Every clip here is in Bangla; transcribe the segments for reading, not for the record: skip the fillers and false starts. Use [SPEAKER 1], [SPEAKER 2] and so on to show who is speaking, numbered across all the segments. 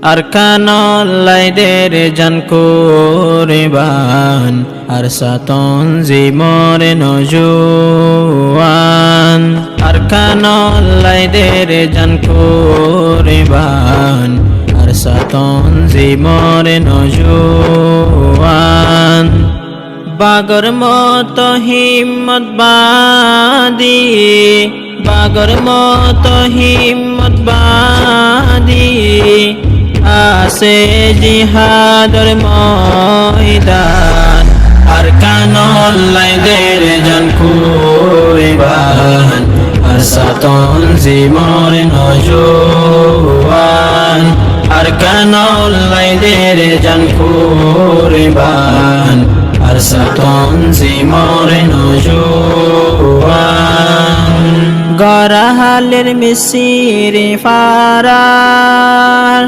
[SPEAKER 1] আরকানল্লাইদের জান কুরবান আরসাতন জিমরে নজওয়ান আরকানল্লাইদের জান কুরবান আরসাতন জিমরে নজওয়ান বাগর মত হিম্মত বাদি বাগর মত হিম্মত বাদি আসে জিহাদর ময়দান আরকানল্লাইদের জান কুরবান আরসাতন জিমরে নজওয়ান আরকানল্লাইদের জান কুরবান আরসাতন জিমরে নজওয়ান গরাহালের মিসিরে ফারার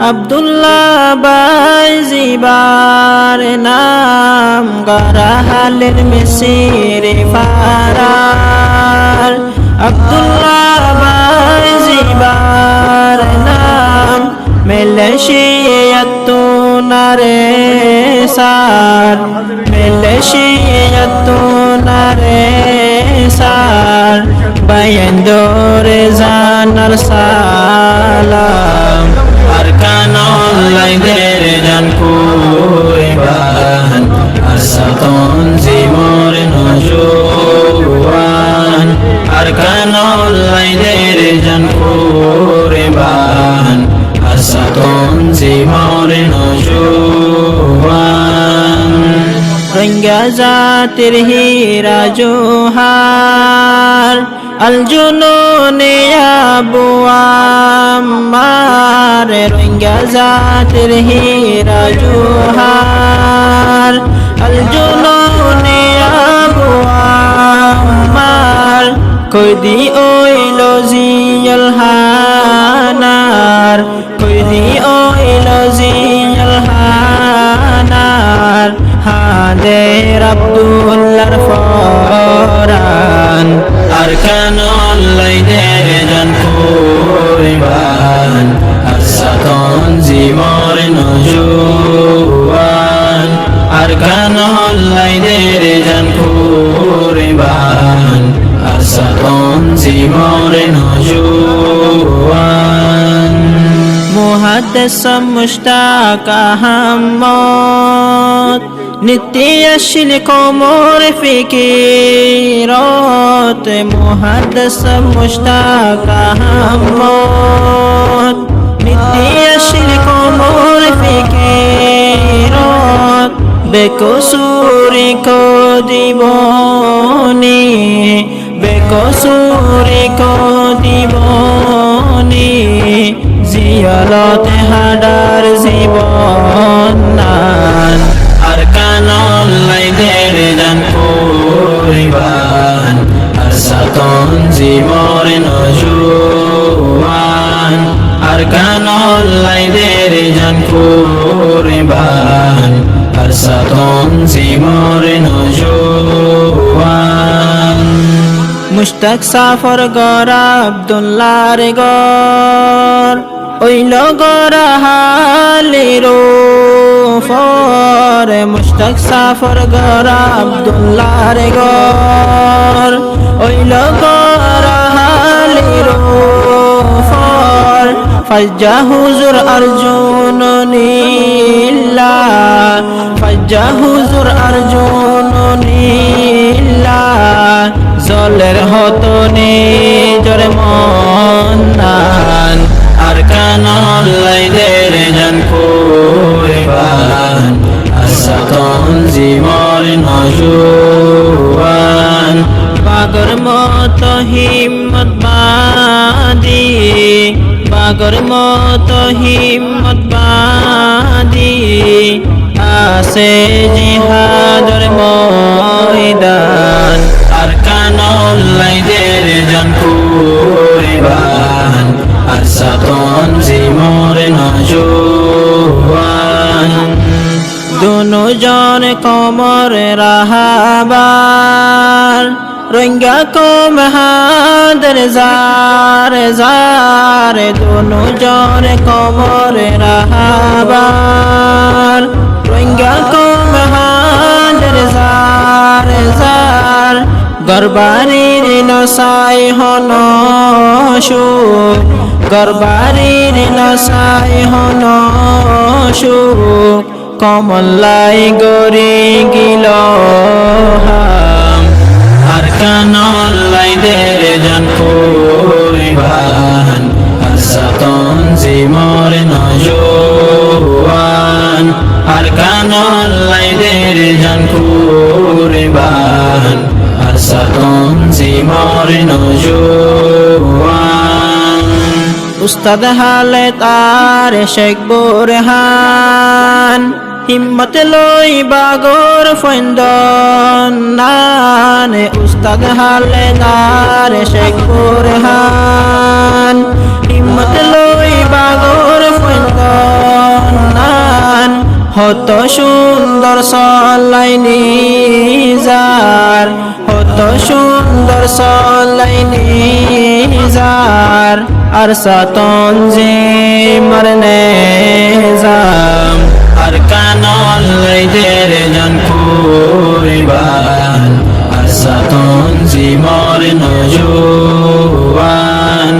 [SPEAKER 1] আব্দুল্লাহ বাইজিবার নাম গরাহালের মিসিরে ফারার আব্দুল্লাহ বাইজিবার নাম মিলশিয়াত নারে সার মিলশিয়াত নারে সার বাইন্দরে জানার সালাম আরকানল্লাইদের জান কুরবান আরসাতন জিমরে নজওয়ান আরকানল্লাইদের জান কুরবান আরসাতন জিমরে নজওয়ান রঙ্গা জাতির হীরা জোহার আল জুনুনে আবু আম্মার রঙ্গা জাতির হীরা জোহার আল জুনুনে আবু আম্মার কইদি oil Ziaul হানার কইদি oil Ziaul হানার হাদের আব্দুল্লাহর Ferran আরকানল্লাইদের জান কুরবান আরসাতন জিমরে নজওয়ান আরকানল্লাইদের জান কুরবান আরসাতন জিমরে নজওয়ান মুহাদ্দিস মুশতাক আহমদ নিত্যশীল কোমর ফিকিরত মুহাদ্দিস মুশতাক আহমদ নিত্যশীল কোমর ফিকিরত বেকসুরি কো জীবনী বেকসুরি কো জীবনী জিয়ারতে হাডার জীবন নান আরকানল্লাইদের জান কুরবান আরসাতন জিমরে নজওয়ান আরকানল্লাইদের জান কুরবান আরসাতন জিমরে নজওয়ান মুশতাক সাফর গর আব্দুল্লাহর গর ওইল গরাহালেরো ফর মুশতাক সাফর গর আব্দুল্লাহর গর ওইল গরাহালেরো ফর ফাজ্জা হুজুর আরজুন নীলা ফাজ্জা হুজুর আরজুন নীলা জলের হতনে জরে মন্নান আরকানল্লাইদের জান কুরবান আরসাতন জিমরে নজওয়ান বাগর মত হিম্মত বাদি বাগর মত হিম্মত বাদি আসে জিহাদর ময়দান আরকানল্লাইদের জান কুরবান আরসাতন জিমরে নজওয়ান দুনো জন কমর রাহাবার রঙ্গা কম হাদের জার জার দোনো জন কমরে রাহাবার রঙ্গা কম হাদের জার জার গরবারির নসাই হন সুখ গরবারির নসাই হন সুখ কমলাই গরি গিল আর কানলাই দের জন পরিবান আর সাতন জিমর নজওয়ান আর কানলাই দের জন পরিবান আর সাতন জিমর নজওয়ান উস্তাদ হালে তার শেখ বুরহান হিম্মত লই বাগর ফন্দন নানে উস্তাদ হালে তার শেখ বুরহান হিম্মত লই বাগর ফন্দন নান হত সুন্দর সলাইনি যার হত সুন্দর সলাইনি যার আর সাতন জি মরনে যাম আর কানলাই দের জন পরিবান আর সাতন জি মরনে জওয়ান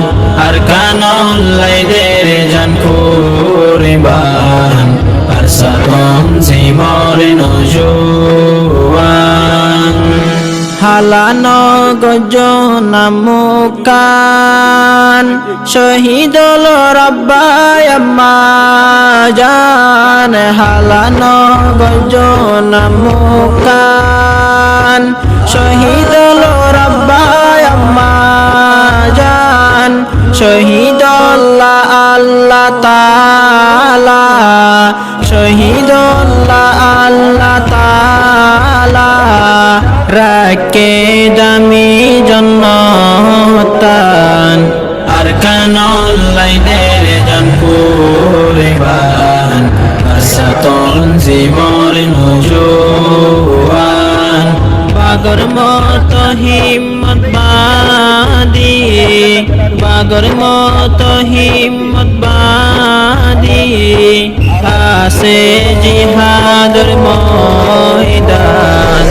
[SPEAKER 1] আর কানলাই দের জন পরিবান আর সাতন জি মরনে জওয়ান হালানো গজনামুকান শহীদুল রাব্বাই আম্মা জান হালানো গজনামুকান শহীদুল রাব্বাই আম্মা জান শহীদুল্লাহ আল্লাহ তাআলা শহীদুল্লাহ আল্লাহ তাআলা রাকে দামি জন্নতান আর কানলাই দের জন পরিবান আর সাতন জিমর নজওয়ান বাগর মত হিম্মত বাদি বাগর মত হিম্মত বাদি আসে জিহাদর ময়দান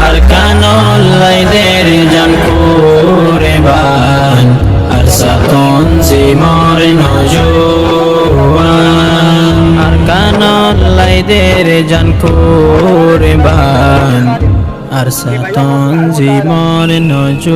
[SPEAKER 1] আর কানলাই দের জন পরিবান আর সাতন জিমর নজওয়ান আর কানলাই দের জন পরিবান আর সাতন জিমর নজওয়ান